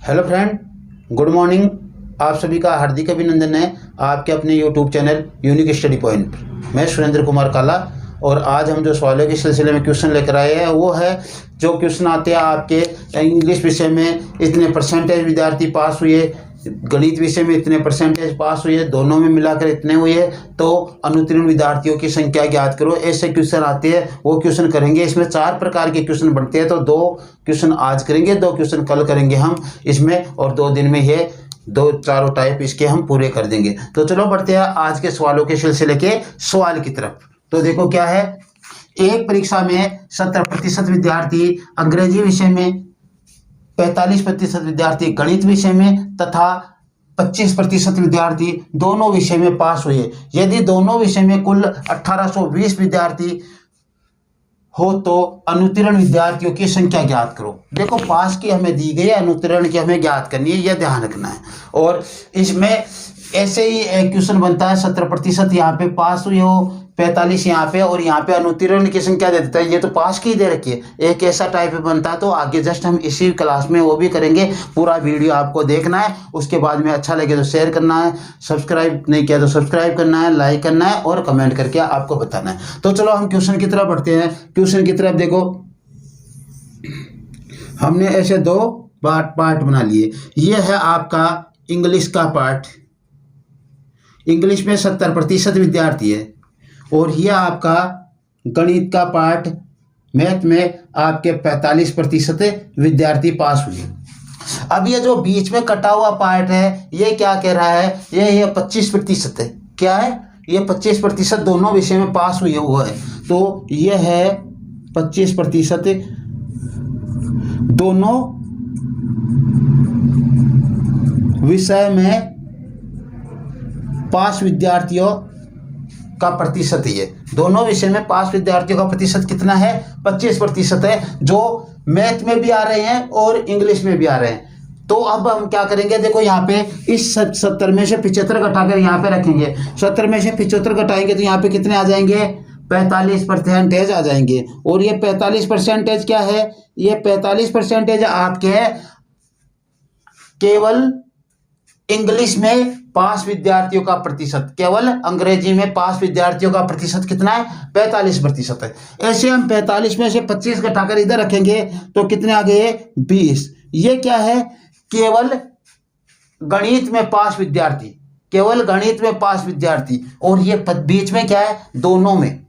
Hello friend, good morning. आप सभी का हार्दिक अभिनंदन है आपके अपने YouTube channel unique study point पर। मैं सुरेंद्र कुमार काला और आज हम जो सवालों के सिलसिले में क्वेश्चन लेकर आए हैं वो है जो क्वेश्चन आते हैं आपके इंग्लिश विषय में इतने परसेंटेज विद्यार्थी पास हुए, गणित विषय में इतने परसेंटेज पास हुए, दोनों में मिलाकर इतने हुए तो अनुत्तीर्ण विद्यार्थियों की संख्या ज्ञात करो। ऐसे क्वेश्चन आते हैं, वो क्वेश्चन करेंगे। इसमें 4 प्रकार के क्वेश्चन बनते हैं, तो 2 क्वेश्चन आज करेंगे, 2 क्वेश्चन कल करेंगे हम इसमें, और 2 दिन में ये 2 टाइप इसके हम पूरे कर देंगे। तो चलो बढ़ते हैं आज के सवालों के सिलसिले के सवाल की तरफ। तो देखो क्या है, एक परीक्षा में 70% विद्यार्थी अंग्रेजी विषय में, 45% विद्यार्थी गणित विषय में तथा 25% विद्यार्थी दोनों विषय में पास हुए। यदि दोनों विषय में कुल 1820 विद्यार्थी हो तो अनुत्तीर्ण विद्यार्थियों की संख्या ज्ञात करो। देखो पास की हमें दी गई है, अनुत्तीर्ण की हमें ज्ञात करनी है, यह ध्यान रखना है। और इसमें ऐसे ही एक क्वेश्चन बनता है, 70% यहाँ पे पास हुए हो, 45 यहाँ पे, और यहाँ पे अनुत्तीर्ण की संख्या दे देता है। ये तो पास की दे रखी है, एक ऐसा टाइप बनता है। तो आगे जस्ट हम इसी क्लास में वो भी करेंगे। पूरा वीडियो आपको देखना है, उसके बाद में अच्छा लगे तो शेयर करना है, सब्सक्राइब नहीं किया तो सब्सक्राइब करना है, लाइक करना है और कमेंट करके आपको बताना है। तो चलो हम क्वेश्चन की तरफ बढ़ते हैं। क्वेश्चन की तरफ देखो, हमने ऐसे 2 पार्ट बना लिए। ये है आपका इंग्लिश का पार्ट, इंग्लिश में 70% विद्यार्थी है, और यह आपका गणित का पार्ट, मैथ में आपके 45% विद्यार्थी पास हुए। अब ये जो बीच में कटा हुआ पार्ट है ये क्या कह रहा है, ये 25% है। क्या है ये? 25% दोनों विषय में पास हुए हुआ है। तो ये है 25% दोनों विषय में पास विद्यार्थियों का प्रतिशत ही है। दोनों विषय में पास विद्यार्थियों का प्रतिशत कितना है? 25% है, जो मैथ में भी आ रहे हैं और इंग्लिश में भी आ रहे हैं। तो अब हम क्या करेंगे, देखो यहाँ पे इस 70 में से 75 घटाकर यहाँ पे रखेंगे। 70 में से 75 घटाएंगे तो यहाँ पे कितने आ जाएंगे? 45% आ जाएंगे। और ये 45% क्या है? ये 45% आपके केवल इंग्लिश में पास विद्यार्थियों का प्रतिशत, केवल अंग्रेजी में पास विद्यार्थियों का प्रतिशत कितना है? 45% है। ऐसे हम 45 में से 25 घटाकर इधर रखेंगे तो कितने आ गए? 20। ये क्या है? केवल गणित में पास विद्यार्थी, केवल गणित में पास विद्यार्थी। और ये बीच में क्या है? दोनों में।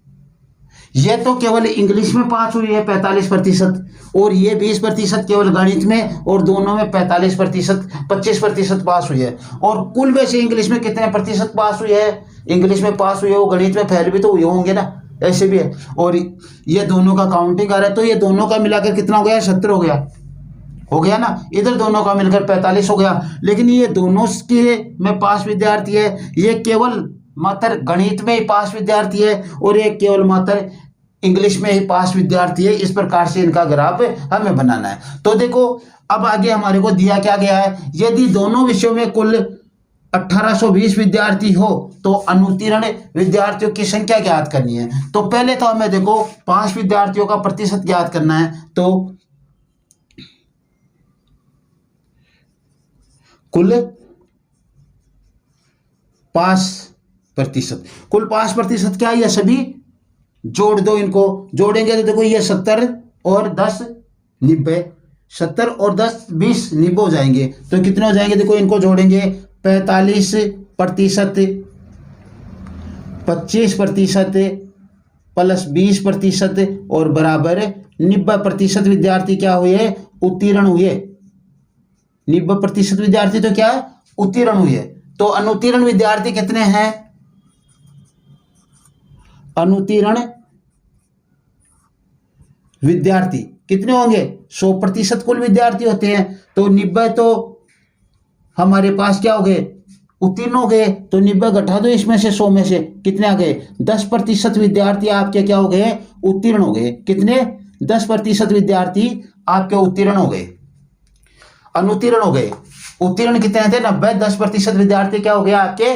ये तो केवल इंग्लिश में पास हुई है 45%, और ये 20% केवल गणित में, और दोनों में 25% पास हुई है। और कुल में से इंग्लिश में कितने प्रतिशत पास हुई है? इंग्लिश में पास हुई है वो गणित में फेल भी तो हुए होंगे ना, ऐसे भी है। और ये दोनों का काउंटिंग आ रहा है, तो ये दोनों का मिलाकर कितना हो गया? 70 हो गया ना। इधर दोनों का मिलकर 45 हो गया। लेकिन ये दोनों के में पास विद्यार्थी है, ये केवल मात्र गणित में ही पास विद्यार्थी है, और एक केवल मात्र इंग्लिश में ही पास विद्यार्थी है। इस प्रकार से इनका ग्राफ हमें बनाना है। तो देखो अब आगे हमारे को दिया क्या गया है, यदि दोनों विषयों में कुल 1820 विद्यार्थी हो तो अनुत्तीर्ण विद्यार्थियों की संख्या ज्ञात करनी है। तो पहले तो हमें देखो पास विद्यार्थियों का प्रतिशत ज्ञात करना है। तो कुल पास प्रतिशत, कुल पास प्रतिशत क्या है? ये सभी जोड़ दो, इनको जोड़ेंगे तो देखो ये 70 और 10 90, 70 और 10 20 90 हो जाएंगे। तो कितने हो जाएंगे? देखो इनको जोड़ेंगे, 45%, 25% प्लस 20% और बराबर 90% विद्यार्थी क्या हुए? उत्तीर्ण हुए। 90% विद्यार्थी तो क्या है? उत्तीर्ण हुए। तो अनुत्तीर्ण विद्यार्थी कितने हैं? अनुत्तीर्ण विद्यार्थी कितने होंगे? 100% कुल विद्यार्थी होते हैं। तो 90 तो हमारे पास क्या हो गए? उत्तीर्ण हो गए। तो 90 घटा दो इसमें से 100 में से, कितने आ गए? 10% विद्यार्थी आपके क्या हो गए? उत्तीर्ण हो गए। कितने? 10% विद्यार्थी आपके उत्तीर्ण हो गए, अनुत्तीर्ण हो गए। उत्तीर्ण कितने थे? 90। 10% विद्यार्थी क्या हो गया? आपके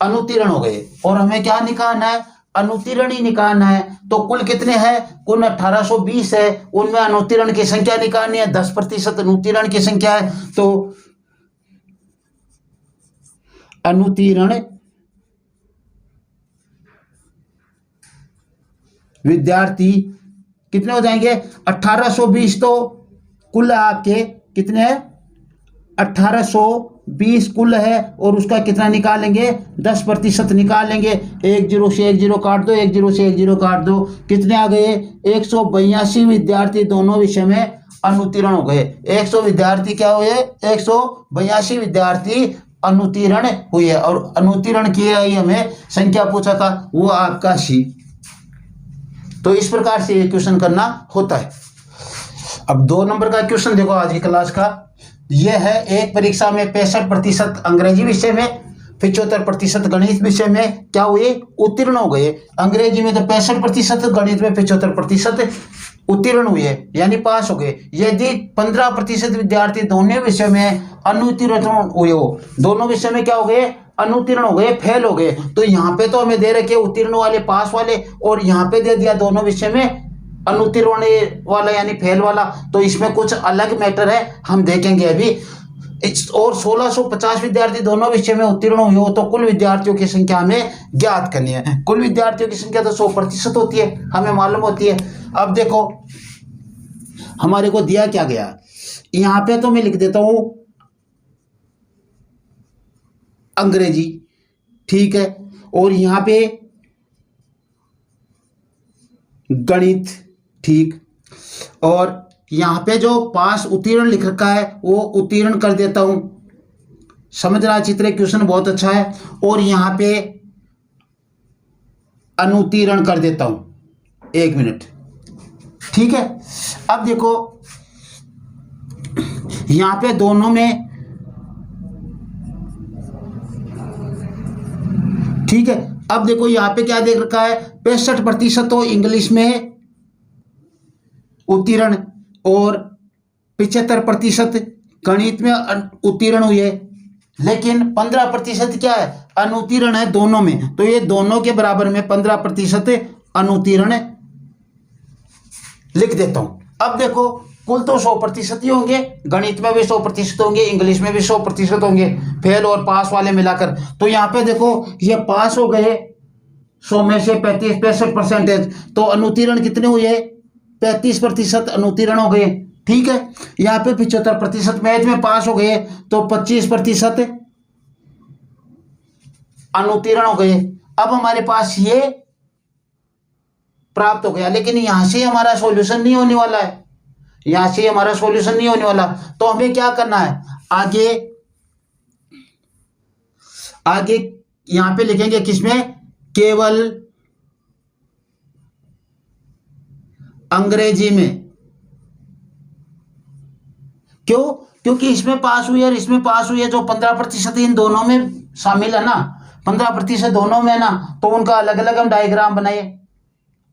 अनुत्तीर्ण हो गए। और हमें क्या निकालना है? अनुतीर्ण ही निकालना है। तो कुल कितने हैं? कुल 1820 है, उनमें अनुतीर्ण की संख्या निकालनी है, 10% अनुतीर्ण की संख्या है। तो अनुतीर्ण विद्यार्थी कितने हो जाएंगे? 1820। तो कुल आपके कितने हैं? 1820 कुल है, और उसका कितना निकालेंगे? 10% निकालेंगे। 1 0 से 1 0 काट दो, 1 0 से 1 0 काट दो, कितने आ गए? 182 विद्यार्थी दोनों विषय में अनुतीर्ण हो गए। 100 विद्यार्थी क्या हुए? 182 विद्यार्थी अनुतीर्ण हुए। और अनुतीर्ण की हमें संख्या पूछा था, वो आपका सी। तो इस प्रकार से ये क्वेश्चन करना होता है। अब 2 नंबर का क्वेश्चन देखो आज की क्लास का। यह है एक परीक्षा में 65% अंग्रेजी विषय में, 75% गणित विषय में क्या हुए? उत्तीर्ण हो गए। अंग्रेजी में तो 65%, गणित में 75% उत्तीर्ण हुए, यानी पास हो गए। यदि 15% विद्यार्थी दोनों विषय में अनुत्तीर्ण हुए हो, दोनों विषय में क्या हो गए? अनुत्तीर्ण हो गए, फेल हो गए। तो यहाँ पे तो हमें दे रखे उत्तीर्ण वाले, पास वाले, और यहाँ पे दे दिया दोनों विषय में अनुत्तीर्ण वाला यानी फेल वाला। तो इसमें कुछ अलग मैटर है, हम देखेंगे अभी। और 1650 विद्यार्थी दोनों विषय में उत्तीर्ण हुए हो, तो कुल विद्यार्थियों की संख्या हमें ज्ञात करनी है। कुल विद्यार्थियों की संख्या तो 100% होती है, हमें मालूम होती है। अब देखो हमारे को दिया क्या गया, यहां पे तो मैं लिख देता हूं अंग्रेजी, ठीक है, और यहां पे गणित, ठीक, और यहां पे जो पास उत्तीर्ण लिख रखा है वो उत्तीर्ण कर देता हूं। समझ रहा चित्र? क्वेश्चन बहुत अच्छा है। और यहां पे अनुत्तीर्ण कर देता हूं, 1 मिनट, ठीक है। अब देखो यहां पे दोनों में, ठीक है। अब देखो यहां पे क्या देख रखा है? 65% तो इंग्लिश में उत्तीर्ण, और 75% गणित में उत्तीर्ण हुए, लेकिन 15% क्या है? अनुत्तीर्ण है दोनों में। तो ये दोनों के बराबर में 15% अनुत्तीर्ण लिख देता हूं। अब देखो कुल तो 100% ही होंगे, गणित में भी 100% होंगे, इंग्लिश में भी 100% होंगे, फेल और पास वाले मिलाकर। तो यहां पे देखो ये पास हो गए 100 में से 65%। तो अनुत्तीर्ण कितने हुए? 35% अनुत्तीर्ण हो गए, ठीक है। यहाँ पे 75% मैथ में पास हो गए, तो 25% अनुत्तीर्ण हो गए। अब हमारे पास ये प्राप्त हो गया, लेकिन यहां से हमारा सॉल्यूशन नहीं होने वाला है, यहां से हमारा सॉल्यूशन नहीं होने वाला। तो हमें क्या करना है? आगे आगे यहां पे लिखेंगे किसमें? केवल अंग्रेजी में। क्यों? क्योंकि इसमें पास हुई है और इसमें पास हुई है, जो 15% इन दोनों में शामिल है ना, 15% दोनों में है ना, तो उनका अलग अलग हम डायग्राम बनाए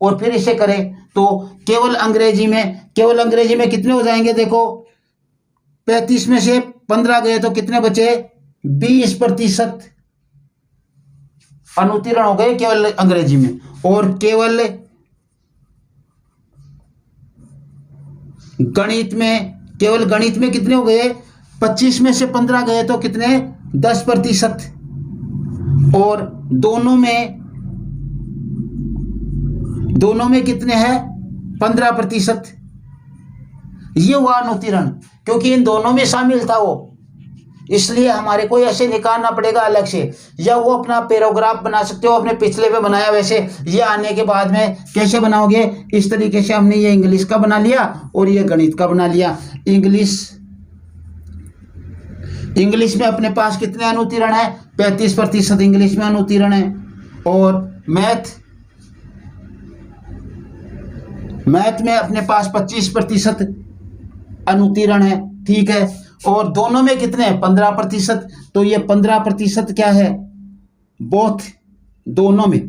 और फिर इसे करें। तो केवल अंग्रेजी में, केवल अंग्रेजी में कितने हो जाएंगे? देखो 35 में से 15 गए तो कितने बचे? 20% अनुत्तीर्ण हो गए केवल अंग्रेजी में। और केवल गणित में, केवल गणित में कितने हो गए? 25 में से 15 गए तो कितने? 10%। और दोनों में कितने हैं? 15%। ये हुआ अनुत्तीर्ण, क्योंकि इन दोनों में शामिल था वो, इसलिए हमारे को ऐसे निकालना पड़ेगा अलग से। या वो अपना पैराग्राफ बना सकते हो, अपने पिछले पे बनाया वैसे। ये आने के बाद में कैसे बनाओगे? इस तरीके से हमने ये इंग्लिश का बना लिया और ये गणित का बना लिया। इंग्लिश में अपने पास कितने अनुत्तीर्ण है? 35% इंग्लिश में अनुत्तीर्ण है। और मैथ में अपने पास 25% अनुत्तीर्ण है, ठीक है। और दोनों में कितने हैं? 15%। तो ये 15% क्या है? बोथ, दोनों में,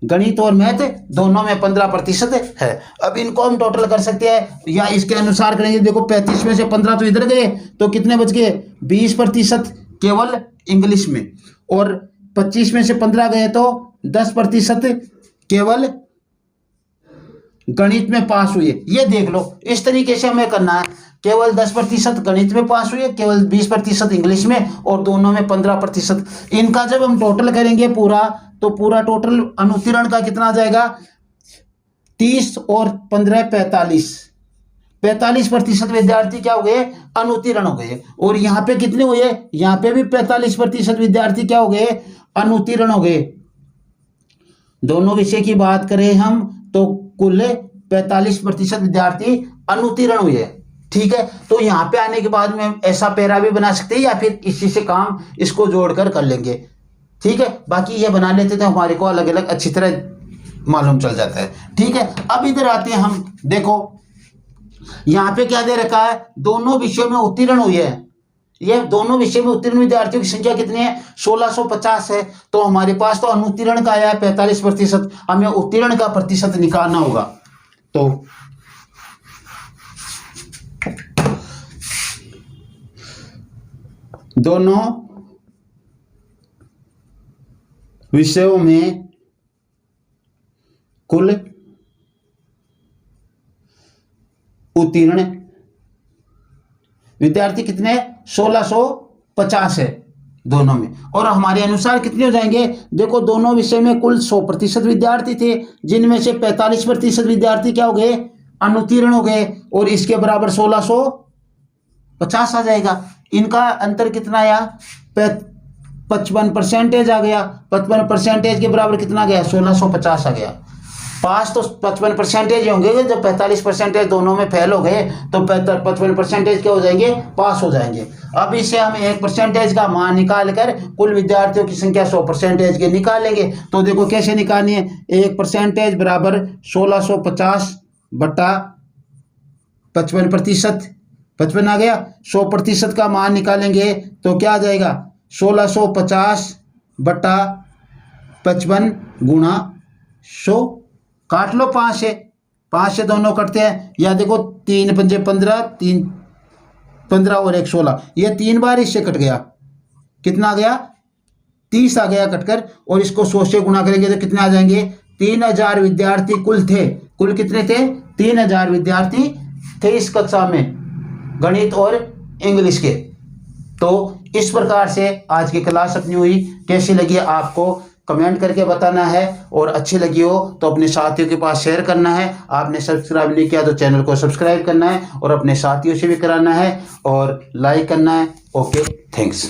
गणित और मैथ दोनों में 15% है। अब इनको हम टोटल कर सकते हैं या इसके अनुसार करेंगे। देखो 35 में से 15 तो इधर गए, तो कितने बच गए? 20% केवल इंग्लिश में। और 25 में से 15 गए तो 10% केवल गणित में पास हुए, ये देख लो। इस तरीके से हमें करना है, केवल 10% गणित में पास हुए, केवल 20% इंग्लिश में, और दोनों में 15%। इनका जब हम टोटल करेंगे पूरा, तो पूरा टोटल अनुत्तीर्ण का कितना आ जाएगा? 30 और 15 45। 45% विद्यार्थी क्या हो गए? अनुत्तीर्ण हो गए। और यहाँ पे कितने हुए? यहाँ पे भी 45% विद्यार्थी क्या हो गए? अनुत्तीर्ण हो गए। दोनों विषय की बात करें हम तो कुल 45% विद्यार्थी अनुत्तीर्ण हुए। ठीक है, तो यहाँ पे आने के बाद में ऐसा पैरा भी बना सकते हैं, या फिर इसी से काम इसको जोड़कर कर लेंगे। ठीक है, बाकी ये बना लेते थे, हमारे को अलग अलग अच्छी तरह मालूम चल जाता है। ठीक है, अब इधर आते हैं हम। देखो यहाँ पे क्या दे रखा है? दोनों विषयों में उत्तीर्ण हुए हैं। ये दोनों विषय में उत्तीर्ण विद्यार्थियों की संख्या कितनी है? 1650 है। तो हमारे पास तो अनुत्तीर्ण का आया है 45%, हमें उत्तीर्ण का प्रतिशत निकालना होगा। तो दोनों विषयों में कुल उत्तीर्ण विद्यार्थी कितने? 1650 है दोनों में। और हमारे अनुसार कितने हो जाएंगे? देखो दोनों विषय में कुल 100% विद्यार्थी थे, जिनमें से 45% विद्यार्थी क्या हो गए? अनुत्तीर्ण हो गए। और इसके बराबर 1650 आ जाएगा। इनका अंतर कितना आया? 55% आ गया। 55% के बराबर कितना गया? 1650 आ गया। पास तो 55% होंगे, जब 45% दोनों में फेल हो गए तो 55% क्या हो जाएंगे? पास हो जाएंगे। अब इससे हम 1% का मान निकाल कर कुल विद्यार्थियों की संख्या 100% के निकालेंगे। तो देखो कैसे निकालनी है? 1% बराबर 1650 बटा 55%, 55 आ गया। 100% का मान निकालेंगे तो क्या आ जाएगा? 1650 बटा 55 गुणा 100। काट लो 5 से, 5 से दोनों कटते हैं। या देखो 3 पंजे 15, 3 15 और 1 16, ये 3 बार इससे कट गया। कितना आ गया? 30 आ गया कटकर। और इसको 100 से गुणा करेंगे तो कितने आ जाएंगे? 3000 विद्यार्थी कुल थे। कुल कितने थे? 3000 विद्यार्थी थे इस कक्षा में, गणित और इंग्लिश के। तो इस प्रकार से आज की क्लास अपनी हुई। कैसी लगी आपको कमेंट करके बताना है, और अच्छी लगी हो तो अपने साथियों के पास शेयर करना है। आपने सब्सक्राइब नहीं किया तो चैनल को सब्सक्राइब करना है, और अपने साथियों से भी कराना है, और लाइक करना है। Okay, thanks.